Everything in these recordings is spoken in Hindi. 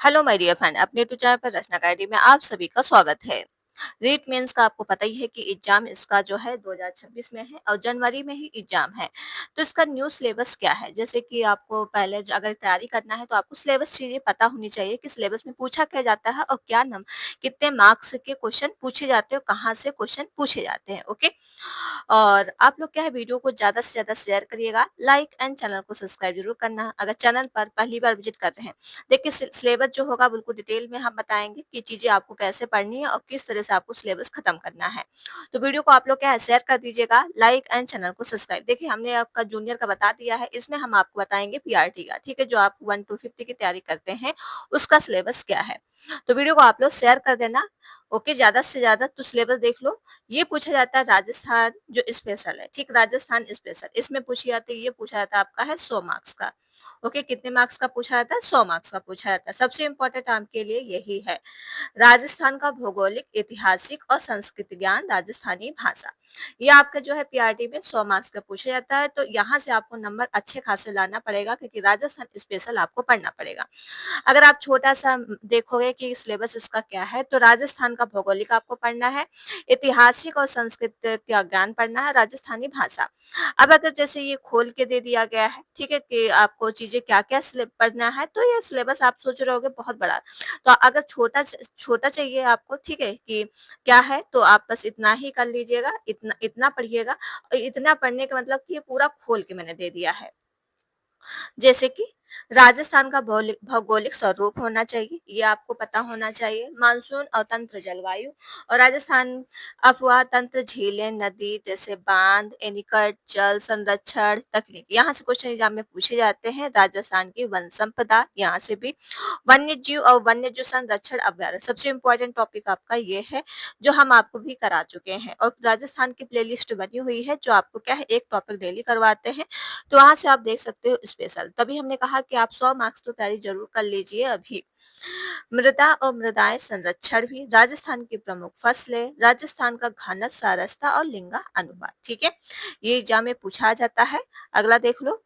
हेलो माय डियर फ्रेंड, अपने यूट्यूब चैनल पर रचना अकेडमी में आप सभी का स्वागत है। रीट मेंस का आपको पता ही है कि एग्जाम इसका जो है 2026 में है और जनवरी में ही एग्जाम है। तो इसका न्यू सिलेबस क्या है? जैसे कि आपको पहले अगर तैयारी करना है तो आपको सिलेबस चीजें पता होनी चाहिए कि सिलेबस में पूछा क्या जाता है और क्या नम कितने मार्क्स के क्वेश्चन पूछे जाते हैं और कहाँ से क्वेश्चन पूछे जाते हैं। ओके, और आप लोग क्या है, वीडियो को ज़्यादा से ज़्यादा शेयर करिएगा, लाइक एंड चैनल को सब्सक्राइब जरूर करना अगर चैनल पर पहली बार विजिट कर रहे हैं। देखिए सिलेबस जो होगा बिल्कुल डिटेल में हम बताएंगे कि चीज़ें आपको कैसे पढ़नी है और किस तरह से आपको सिलेबस खत्म करना है। तो वीडियो को आप लोग क्या है शेयर कर दीजिएगा, लाइक एंड चैनल को सब्सक्राइब। देखिए हमने आपका जूनियर का बता दिया है, इसमें हम आपको बताएंगे पीआरटी का, ठीक है, जो आप 1 to 50 की तैयारी करते हैं उसका सिलेबस क्या है। तो वीडियो को आप लोग शेयर कर देना। ओके, ज्यादा से ज्यादा तो सिलेबस देख लो। ये पूछा जाता है राजस्थान जो स्पेशल है, ठीक, राजस्थान स्पेशल इसमें पूछी जाती है, ये पूछा जाता है आपका है 100 मार्क्स का। ओके, कितने मार्क्स का पूछा जाता है? 100 मार्क्स का पूछा जाता है। सबसे इंपॉर्टेंट आपके लिए यही है। राजस्थान का भौगोलिक, ऐतिहासिक और संस्कृति ज्ञान, राजस्थानी भाषा, ये आपका जो है पीआरटी में 100 मार्क्स का पूछा जाता है। तो यहाँ से आपको नंबर अच्छे खासे लाना पड़ेगा क्योंकि राजस्थान स्पेशल आपको पढ़ना पड़ेगा। अगर आप छोटा-सा देखोगे कि सिलेबस उसका क्या है, तो राजस्थान का भौगोलिक आपको पढ़ना है, ऐतिहासिक और संस्कृत का ज्ञान पढ़ना है, राजस्थानी भाषा। अब अगर जैसे ये खोल के दे दिया गया है, ठीक है, कि आपको चीज़ें क्या-क्या पढ़ना है, तो ये सिलेबस आप सोच रहे होगे बहुत बड़ा। तो अगर छोटा चाहिए आपको, ठीक है, कि क्या है, तो आप बस इतना ही कर लीजिएगा, इतना इतना पढ़िएगा और इतना पढ़ने का मतलब कि ये पूरा खोल के मैंने दे दिया है। जैसे कि राजस्थान का भौगोलिक स्वरूप होना चाहिए, ये आपको पता होना चाहिए। मानसून और तंत्र जलवायु और राजस्थान अफवाह तंत्र, झीलें, नदी जैसे बांध, एनीकट, जल संरक्षण तकनीक, यहाँ से क्वेश्चन एग्जाम में पूछे जाते हैं। राजस्थान की वन संपदा, यहाँ से भी वन्य जीव और वन्य जीव संरक्षण अभ्यारण्य, सबसे इंपॉर्टेंट टॉपिक आपका ये है जो हम आपको भी करा चुके हैं और राजस्थान की प्लेलिस्ट बनी हुई है जो आपको क्या है एक टॉपिक डेली करवाते हैं। तो वहाँ से आप देख सकते हो स्पेशल। तभी हमने कहा कि आप 100 मार्क्स तो तैयारी ज़रूर कर लीजिए अभी। मृदा और मृदाएं संरक्षण भी, राजस्थान की प्रमुख फसलें, राजस्थान का घनत्व, सारस्ता और लिंगा अनुपात, ठीक है? ये एग्जाम में पूछा जाता है। अगला देख लो।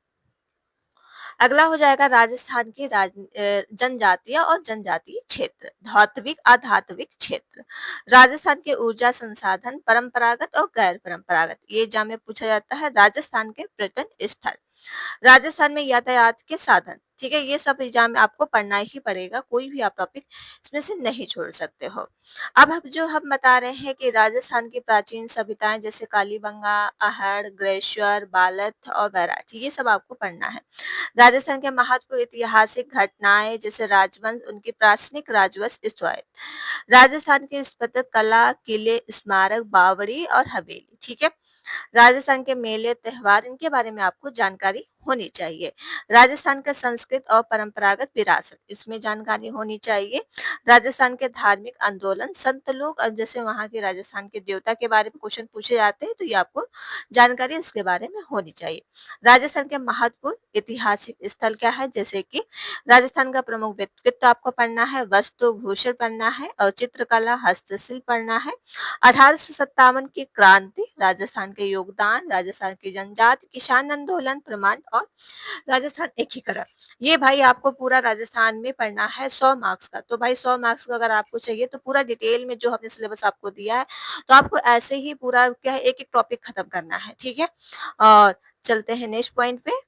अगला हो जाएगा राजस्थान की जनजातीय और जनजातीय क्षेत्र, धात्विक अधात्विक क्षेत्र, राजस्थान के ऊर्जा संसाधन, परंपरागत और गैर परंपरागत, ये एग्जाम में पूछा जाता है। राजस्थान के पर्यटन स्थल, राजस्थान में यातायात के साधन, ठीक है, ये सब एग्जाम में आपको पढ़ना ही पड़ेगा, कोई भी आप टॉपिक इसमें से नहीं छोड़ सकते हो। अब हम बता रहे हैं कि राजस्थान की प्राचीन सभ्यताएं जैसे कालीबंगा, आहड़, ग्लेशियर, बालथ और बैराठ, ये सब आपको पढ़ना है। राजस्थान के महत्वपूर्ण ऐतिहासिक घटनाएं जैसे राजवंश, उनकी प्राचीनिक राजवंश स्थल, राजस्थान की स्थापत्य कला, किले, स्मारक, बावड़ी और हवेली, ठीक है। राजस्थान के मेले त्योहार, इनके बारे में आपको जानकारी होनी चाहिए। राजस्थान का संस्कृत और परंपरागत विरासत, इसमें जानकारी होनी चाहिए। राजस्थान के धार्मिक आंदोलन, संत लोग और जैसे वहाँ के राजस्थान के देवता के बारे में क्वेश्चन पूछे जाते हैं, तो ये आपको जानकारी इसके बारे में होनी चाहिए। राजस्थान के महत्वपूर्ण ऐतिहासिक स्थल क्या है, जैसे कि राजस्थान का प्रमुख व्यक्तित्व आपको पढ़ना है, वस्तु भूषण पढ़ना है और चित्रकला, हस्तशिल्प पढ़ना है। 1857 की क्रांति, राजस्थान के योगदान, राजस्थान की जनजाति, किसान आंदोलन, प्रमाण और राजस्थान एकीकरण, ये भाई आपको पूरा राजस्थान में पढ़ना है 100 मार्क्स का। तो भाई 100 मार्क्स का अगर आपको चाहिए तो पूरा डिटेल में जो हमने सिलेबस आपको दिया है, तो आपको ऐसे ही पूरा क्या है एक-एक टॉपिक खत्म करना है, ठीक है? और चलते हैं नेक्स्ट पॉइंट पे।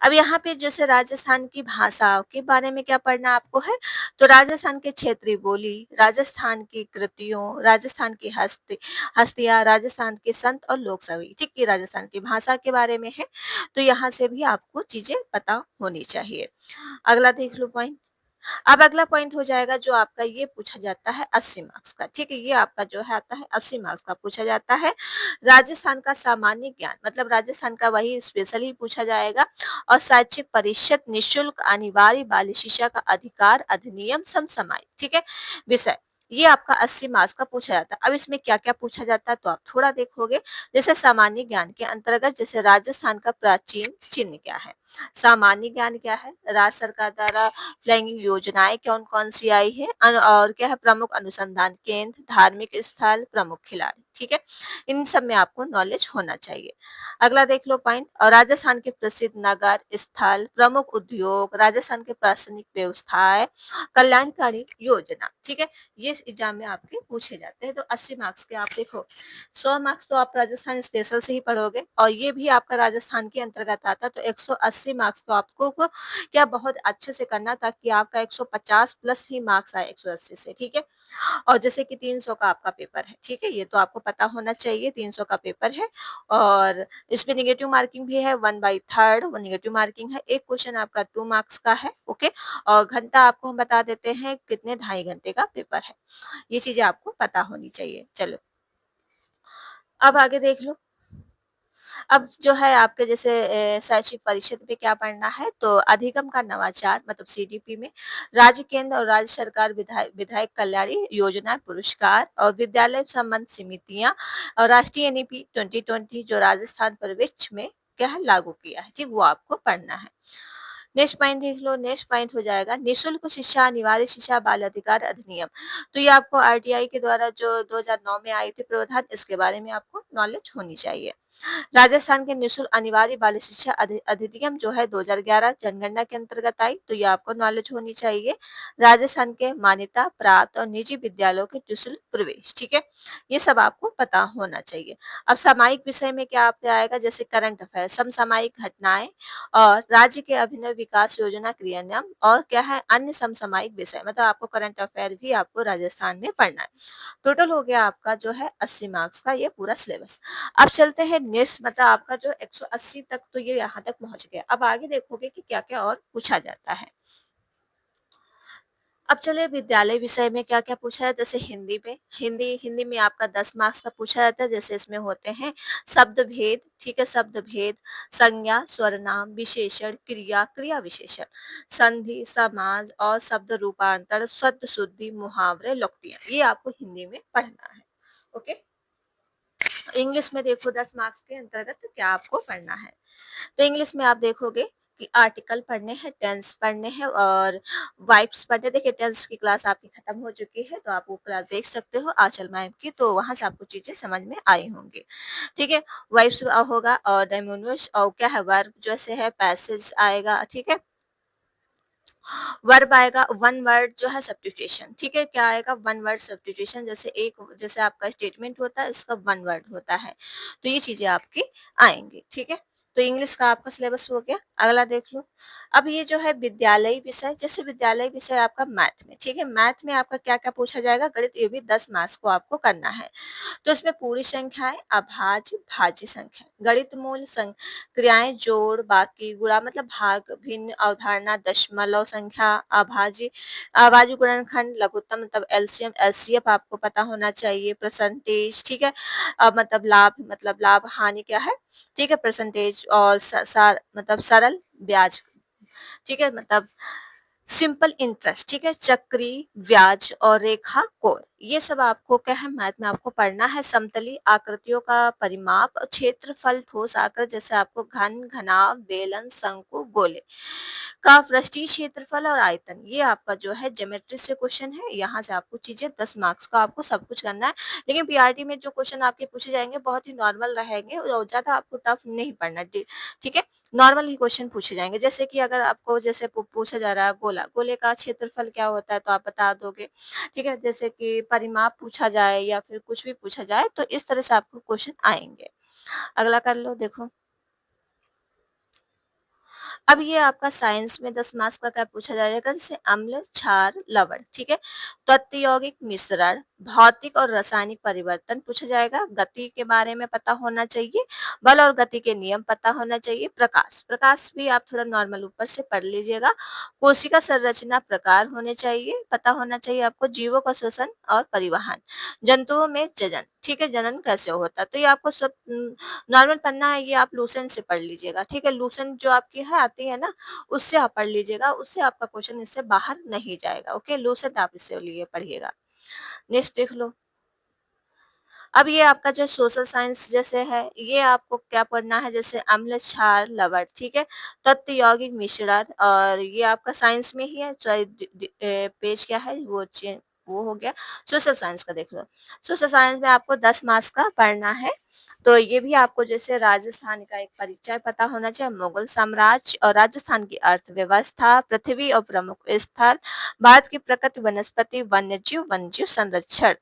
अब यहाँ पे जैसे राजस्थान की भाषाओं के बारे में क्या पढ़ना आपको है, तो राजस्थान के क्षेत्रीय बोली, राजस्थान की कृतियों, राजस्थान की हस्तियाँ, राजस्थान के संत और लोक सभी, ठीक है, राजस्थान की भाषा के बारे में है। तो यहाँ से भी आपको चीजें पता होनी चाहिए। अगला देख लो पॉइंट। अब अगला पॉइंट हो जाएगा जो आपका ये पूछा जाता है 80 मार्क्स का, ठीक है, ये आपका जो है आता है 80 मार्क्स का पूछा जाता है। राजस्थान का सामान्य ज्ञान, मतलब राजस्थान का वही स्पेशल ही पूछा जाएगा। और शैक्षिक परिषद, निशुल्क अनिवार्य बाल शिक्षा का अधिकार अधिनियम समसामयिक, ठीक है, विषय ये आपका 80 मार्क्स का पूछा जाता है। अब इसमें क्या-क्या पूछा जाता है तो आप थोड़ा देखोगे, जैसे सामान्य ज्ञान के अंतर्गत जैसे राजस्थान का प्राचीन चिन्ह क्या है? सामान्य ज्ञान क्या है? राज्य सरकार द्वारा फ्लैगिंग योजनाएँ कौन-कौन सी आई है? और क्या है प्रमुख अनुसंधान केंद्र, धार्मिक स्थल, प्रमुख खिलाड़ी, ठीक है? इन सब में आपको नॉलेज होना चाहिए। अगला देख लो पॉइंट और राजस्थान के प्रसिद्ध नगर, स्थल, प्रमुख उद्योग, राजस्थान के प्रशासनिक व्यवस्थाएँ, कल्याणकारी योजना, ठीक है? ये इस एग्जाम में आपके पूछे जाते हैं। तो 80 मार्क्स के आप देखो 100 मार्क्स तो आप राजस्थान स्पेशल से ही पढ़ोगे और ये भी आपका राजस्थान के अंतर्गत आता है, तो 180 मार्क्स तो आपको को क्या बहुत अच्छे से करना ताकि आपका 150 प्लस ही मार्क्स आए 180 से, ठीक है? और जैसे कि 300 का आपका पेपर है, ठीक है? ये तो आपको पता होना चाहिए 300 का पेपर है और इसमें नेगेटिव मार्किंग भी है 1/3 वो नेगेटिव मार्किंग है। एक क्वेश्चन आपका 2 मार्क्स का है, ओके? और घंटा आपको हम बता देते हैं कितने 2.5 घंटे का पेपर है। ये चीज़ें आपको पता होनी चाहिए। चलो, अब आगे देख लो। अब जो है आपके जैसे शैक्षिक परिषद पे क्या पढ़ना है तो अधिगम का नवाचार मतलब सीडीपी में राज्य केंद्र और राज्य सरकार विधायक कल्याणी योजना पुरस्कार और विद्यालय संबंध समितियां और राष्ट्रीय एनईपी 2020 जो राजस्थान प्रविष्ट में क्या है लागू किया है, ठीक वो आपको पढ़ना है। नेक्स्ट पॉइंट देख लो, नेक्स्ट पॉइंट हो जाएगा निशुल्क शिक्षा अनिवार्य शिक्षा बाल अधिकार अधिनियम। तो ये आपको आरटीआई के द्वारा जो 2009 में आई थी प्रावधान, इसके बारे में आपको नॉलेज होनी चाहिए। राजस्थान के निःशुल्क अनिवार्य बाल शिक्षा अधिनियम जो है 2011 जनगणना के अंतर्गत आई, तो ये आपको नॉलेज होनी चाहिए। राजस्थान के मान्यता प्राप्त और निजी विद्यालयों के निःशुल्क प्रवेश, ठीक है? ये सब आपको पता होना चाहिए। अब सामायिक विषय में क्या आपसे आएगा जैसे करंट अफेयर, समसामयिक घटनाएं और राज्य के अभिनव विकास योजना क्रियान्वयन और क्या है अन्य समसामयिक विषय, मतलब आपको करंट अफेयर भी आपको राजस्थान में पढ़ना है। टोटल हो गया आपका जो है 80 मार्क्स का ये पूरा सिलेबस। अब चलते हैं नेक्स्ट, मतलब आपका जो 180 तक तो ये यहाँ तक पहुँच गया। अब आगे देखोगे कि क्या-क्या और पूछा जाता है। अब चलिए विद्यालय विषय में क्या-क्या पूछा है जैसे हिंदी में, हिंदी हिंदी में आपका 10 मार्क्स का पूछा जाता है जैसे इसमें होते हैं शब्द भेद, ठीक है? शब्द भेद, संज्ञा, सर्वनाम, विशेषण, क्रिया, क्रिया विशेषण, संधि, समास और शब्द रूपांतर, शब्द शुद्धि, मुहावरे, लोकोक्तियाँ, ये आपको हिंदी में पढ़ना है। ओके? इंग्लिश में देखो 10 मार्क्स के अंतर्गत क्या आपको पढ़ना है। तो इंग्लिश में आप देखोगे कि आर्टिकल पढ़ने हैं, टेंस पढ़ने हैं और वाइब्स पढ़ने। देखिए टेंस की क्लास आपकी खत्म हो चुकी है, तो आप वो क्लास देख सकते हो आंचल मैम की, तो वहाँ से आपको चीज़ें समझ में आई होंगी। ठीक है? वाइब्स होगा और डायमोनियस और क्या है वर्ब जैसे है, पैसेज आएगा, ठीक है? वर्ब आएगा, वन वर्ड जो है सब्स्टिट्यूशन, ठीक है? क्या आएगा? वन वर्ड सब्स्टिट्यूशन, जैसे एक जैसे आपका स्टेटमेंट होता है, इसका वन वर्ड होता है। तो ये चीज़ें आपकी आएँगी, ठीक है? तो इंग्लिश का आपका सिलेबस हो गया। अगला देख लो। अब ये जो है विद्यालयी विषय, जैसे विद्यालयी विषय आपका मैथ में, ठीक है? मैथ में आपका क्या-क्या पूछा जाएगा? गणित, ये भी 10 मार्क्स को आपको करना है। तो इसमें पूरी संख्याएँ, अभाज्य, भाज्य संख्या, गणित मूल क्रियाएँ, जोड़, बाकी, गुणा मतलब भाग, भिन्न, अवधारणा, दशमलव संख्या, अभाज्य, अभाज्य गुणनखंड, लघुत्तम मतलब एलसीएम, एलसीएफ आपको पता होना चाहिए, परसेंटेज, ठीक है? मतलब लाभ, हानि क्या है, ठीक है? परसेंटेज और स सार मतलब सरल ब्याज, ठीक है? मतलब सिंपल इंटरेस्ट, ठीक है? चक्री ब्याज और रेखा कोण, ये सब आपको क्या है मैथ में आपको पढ़ना है। समतली आकृतियों का परिमाप, क्षेत्रफल, ठोस आकृति जैसे आपको घन, घनाभ, बेलन, शंकु, गोले का पृष्ठीय क्षेत्रफल और आयतन, ये आपका जो है ज्योमेट्री से क्वेश्चन है। यहाँ से आपको चीजें 10 मार्क्स का आपको सब कुछ करना है। लेकिन पीआरटी में जो क्वेश्चन आपके पूछे जाएंगे बहुत ही नॉर्मल रहेंगे और ज्यादा आपको टफ नहीं पढ़ना, ठीक है? नॉर्मल ही क्वेश्चन पूछे जाएँगे। जैसे कि अगर आपको जैसे पूछा जा रहा है गोला, गोले का क्षेत्रफल क्या होता है तो आप बता दोगे, ठीक है? जैसे कि परिमाप पूछा जाए या फिर कुछ भी पूछा जाए तो इस तरह से आपको क्वेश्चन आएँगे। अगला कर लो देखो। अब ये आपका साइंस में 10 मार्क्स का क्या पूछा जाएगा जैसे अम्ल, क्षार, लवण, ठीक है? तत्व यौगिक मिश्रण, भौतिक और रासायनिक परिवर्तन पूछा जाएगा, गति के बारे में पता होना चाहिए, बल और गति के नियम पता होना चाहिए, प्रकाश, प्रकाश भी आप थोड़ा नॉर्मल ऊपर से पढ़ लीजिएगा, कोशिका संरचना प्रकार होने चाहिए, पता होना चाहिए आपको, जीवों का श्वसन और परिवहन, जंतुओं में जनन, ठीक है? जनन कैसे होता है तो ये आपको सब नॉर्मल पढ़ना है, ये आप लूसेंट से पढ़ लीजिएगा, ठीक है? लूसेंट जो आपकी है आती है ना, उससे आप पढ़ लीजिएगा, उससे आपका क्वेश्चन इससे बाहर नहीं जाएगा, ओके? लूसेंट आप इससे लिए पढ़िएगा। नेक्स्ट देख लो। अब ये आपका जो सोशल साइंस जैसे है, ये आपको क्या पढ़ना है, जैसे अम्ल क्षार लवण, ठीक है, तत्व यौगिक मिश्रण, और ये आपका साइंस में ही है। सॉरी, पेज क्या है वो वो हो गया। सोशल साइंस का देख लो। सोशल साइंस में आपको 10 मार्क्स का पढ़ना है। तो ये भी आपको जैसे राजस्थान का एक परिचय पता होना चाहिए, मुगल साम्राज्य और राजस्थान की अर्थव्यवस्था, पृथ्वी और प्रमुख स्थल, भारत की प्रकृति, वनस्पति, वन्यजीव, वन्यजीव संरक्षण,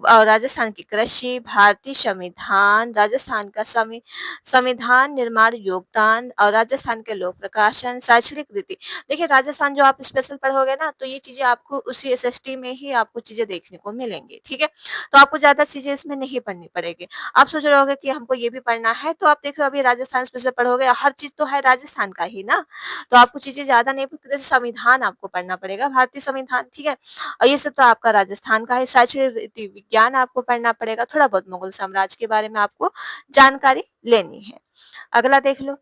और राजस्थान की कृषि, भारतीय संविधान, राजस्थान का संविधान निर्माण योगदान, और राजस्थान के लोक प्रकाशन, शैक्षणिक रीति। देखिए राजस्थान जो आप स्पेशल पढ़ोगे ना, तो ये चीजें आपको उसी एसएसटी में ही आपको चीजें देखने को मिलेंगी, ठीक है। तो आपको ज्यादा चीजें इसमें नहीं पढ़नी पड़ेगी। आप सोच रहे होगे कि हमको ये भी पढ़ना है, तो आप देखो अभी राजस्थान स्पेशल पढ़ोगे, हर चीज तो है राजस्थान का ही ना, तो आपको चीजें ज्यादा नहीं, जैसे संविधान आपको पढ़ना पड़ेगा, भारतीय संविधान, ठीक है। और ये सब तो आपका राजस्थान का है। शैक्षणिक रीति विज्ञान आपको पढ़ना पड़ेगा, थोड़ा बहुत मुगल साम्राज्य के बारे में आपको जानकारी लेनी है। अगला देख लो।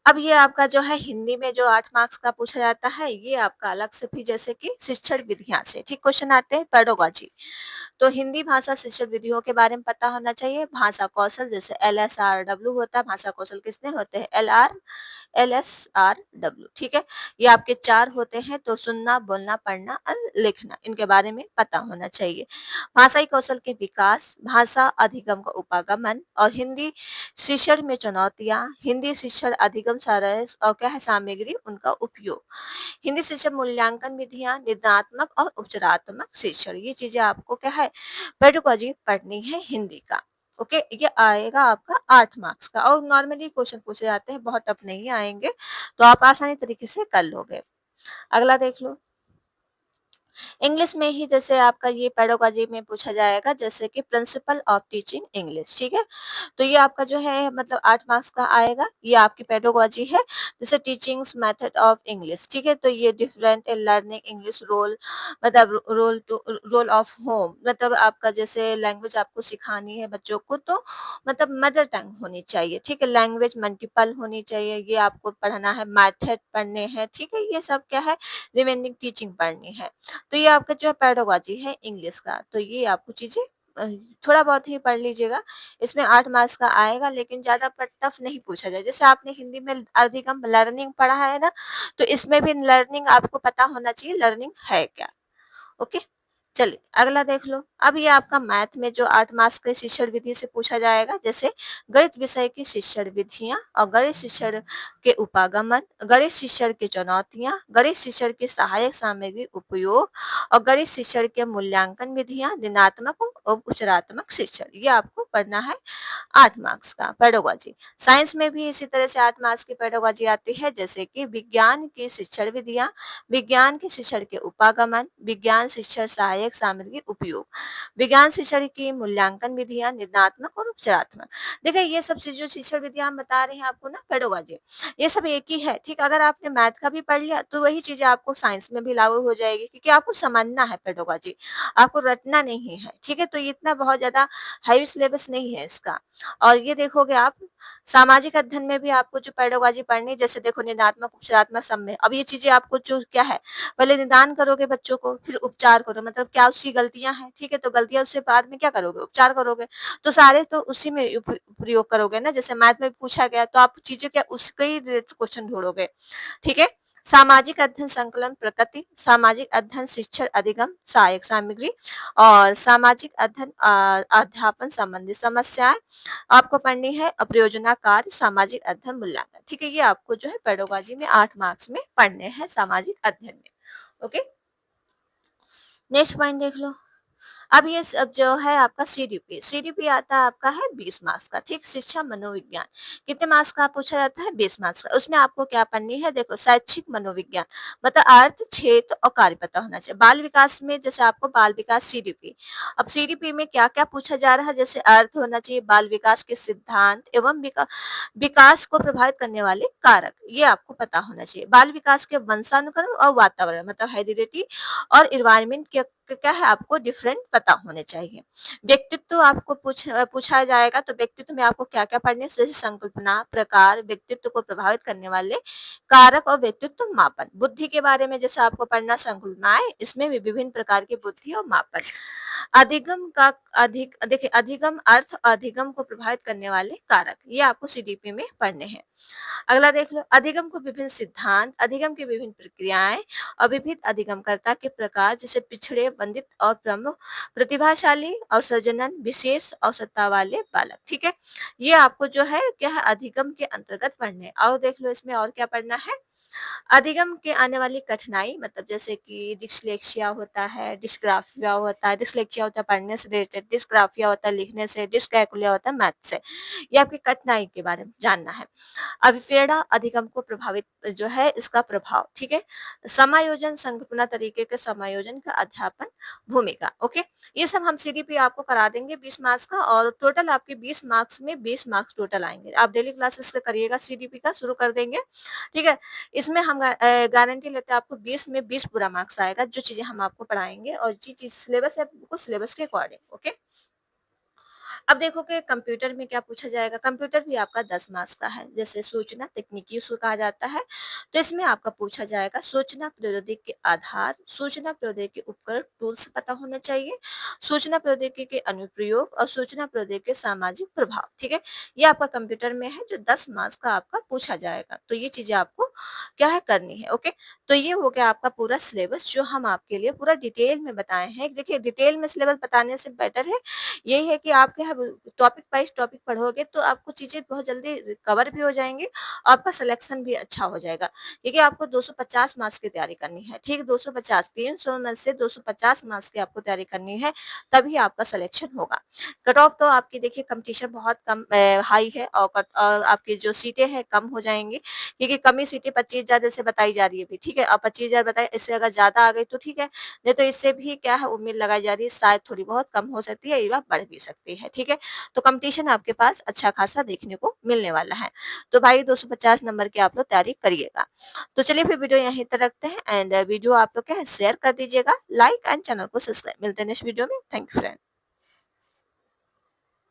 अब ये आपका जो है हिंदी में जो 8 मार्क्स का पूछा जाता है, ये आपका अलग से भी जैसे कि शिक्षण विधियां से ठीक क्वेश्चन आते हैं, पेडागोजी। तो हिंदी भाषा शिक्षण विधियों के बारे में पता होना चाहिए। भाषा कौशल जैसे LSRW होता है, भाषा कौशल किसने होते हैं, LSRW, ठीक है। ये आपके 4 होते हैं, तो सुनना, बोलना, पढ़ना और लिखना, इनके बारे में पता होना चाहिए। भाषाई कौशल के विकास, भाषा अधिगम का उपागमन, और हिंदी शिक्षण में चुनौतियां, हिंदी शिक्षण अधिगम सारांश और क्या है सामग्री उनका उपयोग, हिंदी शिक्षण मूल्यांकन विधियां, निदात्मक और उपचारात्मक शिक्षण, ये चीजें आपको क्या है पेडागोजी पढ़नी है हिंदी का। ओके, ये आएगा आपका 8 मार्क्स का, और नॉर्मली क्वेश्चन पूछे जाते हैं, बहुत टफ नहीं आएंगे, तो आप आसानी तरीके से कर लोगे। अगला देख लो। इंग्लिश में ही जैसे आपका ये पेडागोजी में पूछा जाएगा, जैसे कि प्रिंसिपल ऑफ टीचिंग इंग्लिश, ठीक है। तो ये आपका जो है मतलब 8 मार्क्स का आएगा, ये आपकी पेडागोजी है। जैसे टीचिंग्स मेथड ऑफ इंग्लिश, ठीक है, तो ये different in learning English role, मतलब रोल ऑफ होम, मतलब आपका जैसे लैंग्वेज आपको सिखानी है बच्चों को, तो मतलब मदर टंग होनी चाहिए, ठीक है, लैंग्वेज मल्टीपल होनी चाहिए, ये आपको पढ़ना है, मेथड पढ़ने हैं, ठीक है, ये सब क्या है रिमेनिंग टीचिंग पढ़नी है। तो ये आपका जो है पेडागोजी है इंग्लिश का, तो ये आपको चीजें अ, थोड़ा बहुत ही पढ़ लीजिएगा। इसमें 8 मार्क्स का आएगा, लेकिन ज़्यादा टफ नहीं पूछा जाए। जैसे आपने हिंदी में अधिगम लर्निंग पढ़ा है ना, तो इसमें भी लर्निंग आपको पता होना चाहिए, लर्निंग है क्या। ओके, चलिए अगला देख लो। अब ये आपका मैथ में जो 8 मार्क्स के शिक्षण विधि से पूछा जाएगा, जैसे गणित विषय की शिक्षण विधियां और गणित शिक्षण के उपागमन, गणित शिक्षण की चुनौतियां, गणित शिक्षण की सहायक सामग्री उपयोग, और गणित शिक्षण के मूल्यांकन विधियां, दिनात्मक और उपचारात्मक शिक्षण, ये आपको पढ़ना है 8 मार्क्स का पेडागोजी। साइंस में भी इसी तरह से 8 मार्क्स की पेडागोजी आती है, जैसे कि विज्ञान की शिक्षण विधियां, विज्ञान के शिक्षण के उपागमन, विज्ञान शिक्षण सहायक सामग्री उपयोग, विज्ञान शिक्षण की मूल्यांकन विधियां, निर्णात्मक और उपचारात्मक। देखिए ये सब चीज जो शिक्षण विधियां हम बता रहे हैं आपको ना पेडागोजी, ये सब एक ही है, ठीक। अगर आपने मैथ का भी पढ़ लिया, तो वही चीजें आपको साइंस में भी लागू हो जाएगी, क्योंकि आपको समझना है पेडागोजी, आपको रटना नहीं है, ठीक है। तो ये इतना बहुत ज्यादा हाई सिलेबस नहीं है इसका। और ये देखोगे आप सामाजिक अध्ययन में भी आपको जो पेडागोजी पढ़नी है, जैसे देखो निदात्मक, उपचारात्मक, सम्य, अब ये चीजें आपको जो क्या है, पहले निदान करोगे बच्चों को, फिर उपचार करो, मतलब क्या उसकी गलतियां हैं, ठीक है, तो गलतियां उससे बाद में क्या करोगे, उपचार करोगे। तो सारे तो उसी में प्रयोग करोगे ना, जैसे मैथ में पूछा गया, तो आप चीजें क्या उसके ही क्वेश्चन ढूंढोगे, ठीक है। सामाजिक अध्ययन संकलन प्रकृति, सामाजिक अध्ययन शिक्षण अधिगम सहायक सामग्री, और सामाजिक अध्ययन अध्यापन संबंधी समस्याएं आपको पढ़नी है, अप्रयोजना कार्य, सामाजिक अध्ययन मूल्यांकन, ठीक है। ये आपको जो है पेडागोजी में 8 मार्क्स में पढ़ने हैं सामाजिक अध्ययन में। ओके, नेक्स्ट पॉइंट देख लो। अब ये सब जो है आपका सीडीपी आता है आपका है 20 मार्क्स का, ठीक। शिक्षा मनोविज्ञान कितने मार्क्स का पूछा जाता है, 20 मार्क्स का। उसमें आपको क्या पढ़नी है, देखो शैक्षिक मनोविज्ञान, मतलब अर्थ, क्षेत्र और कार्य पता होना चाहिए। बाल विकास में जैसे आपको बाल विकास सीडीपी, अब सीडीपी में क्या क्या पूछा जा रहा है, जैसे अर्थ होना चाहिए, बाल विकास के सिद्धांत एवं विकास को प्रभावित करने वाले कारक, ये आपको पता होना चाहिए। बाल विकास के वंशानुक्रम और वातावरण, मतलब हेरिडिटी और इन्वायरमेंट के क्या है आपको डिफरेंट पता होने चाहिए। व्यक्तित्व आपको पूछा जाएगा तो व्यक्तित्व में आपको क्या-क्या पढ़ने हैं, जैसे संकल्पना, प्रकार, व्यक्तित्व को प्रभावित करने वाले कारक और व्यक्तित्व मापन। बुद्धि के बारे में जैसे आपको पढ़ना संकल्पनाएँ, इसमें भी विभिन्न प्रकार की बुद्धि और मापन। अधिगम का देखिए अधिगम अर्थ अधिगम को प्रभावित करने वाले कारक, ये आपको सीडीपी में पढ़ने हैं। अगला देख लो, अधिगम को विभिन्न सिद्धांत, अधिगम की विभिन्न प्रक्रियाएं और विभिन्न अधिगमकर्ता के प्रकार जैसे पिछड़े, वंदित और प्रमुख, प्रतिभाशाली और सृजनन, विशेष औसतता वाले बालक। ठीक है, ये आपको जो है क्या है अधिगम के अंतर्गत पढ़ने हैं। और देख लो इसमें और क्या पढ़ना है। अधिगम के आने वाली कठिनाई मतलब जैसे कि डिस्लेक्सिया होता है, डिस्ग्राफिया होता है, डिस्लेक्सिया होता है पढ़ने से रिलेटेड, डिस्ग्राफिया होता है लिखने से, डिस्कैकुलिया होता है मैथ से। ये आपकी कठिनाई के बारे में जानना है। अविप्रेरणा अधिगम को प्रभावित जो है इसका प्रभाव। ठीक है, समायोजन संकल्पना तरीके के समायोजन का अध्यापन भूमिका। ओके, ये सब हम सीडीपी आपको करा देंगे 20 मार्क्स का, और टोटल आपके 20 मार्क्स में 20 मार्क्स टोटल आएंगे। आप डेली क्लासेस करिएगा, सीडीपी का शुरू कर देंगे। ठीक है, इसमें हम गारंटी लेते हैं आपको 20 में 20 पूरा मार्क्स आएगा, जो चीजें हम आपको पढ़ाएंगे और जी चीज सिलेबस है वो सिलेबस के अकॉर्डिंग। ओके, अब देखो कि कंप्यूटर में क्या पूछा जाएगा। कंप्यूटर भी आपका 10 मार्क्स का है, जैसे सूचना तकनीकी उसको कहा जाता है। तो इसमें आपका पूछा जाएगा सूचना प्रौद्योगिकी के आधार, सूचना प्रौद्योगिकी उपकरण टूल्स पता होने चाहिए, सूचना प्रौद्योगिकी के अनुप्रयोग और सूचना प्रौद्योगिकी के सामाजिक प्रभाव। ठीक है, ये आपका कंप्यूटर में है जो 10 मार्क्स का आपका पूछा जाएगा। तो ये चीजें आपको क्या है करनी है। ओके, तो ये हो गया आपका पूरा सिलेबस जो हम आपके लिए पूरा डिटेल में बताए हैं। देखिए डिटेल में सिलेबस बताने से बेटर है यही है कि आप क्या है टॉपिक वाइज टॉपिक पढ़ोगे तो आपको चीजें बहुत जल्दी कवर भी हो जाएंगी, आपका सिलेक्शन भी अच्छा हो जाएगा। क्योंकि आपको 250 मार्क्स की तैयारी करनी है। ठीक, 250 300 में से 250 मार्क्स की आपको तैयारी करनी है, तभी आपका सिलेक्शन होगा। कट ऑफ तो आपकी देखिए कंपटीशन बहुत कम हाई है, और आपकी जो सीटें हैं कम हो जाएंगी, क्योंकि कम ही सीटें 25,000 जैसे बताई जा रही है अभी। ठीक है, अब 25,000 बताए, इससे अगर ज्यादा आ गई तो ठीक है, नहीं तो इससे भी क्या है उम्मीद लगाई जा रही है, शायद थोड़ी बहुत कम हो सकती है या बढ़ भी सकती है। ठीक है, तो कंपटीशन आपके पास अच्छा खासा देखने को मिलने वाला है। तो भाई 250 नंबर की आप लोग तैयारी करिएगा। तो चलिए फिर वीडियो यहीं तक रखते हैं, एंड वीडियो आप लोग क्या है शेयर कर दीजिएगा, लाइक एंड चैनल को सब्सक्राइब। मिलते हैं नेक्स्ट वीडियो में। Thank you friend.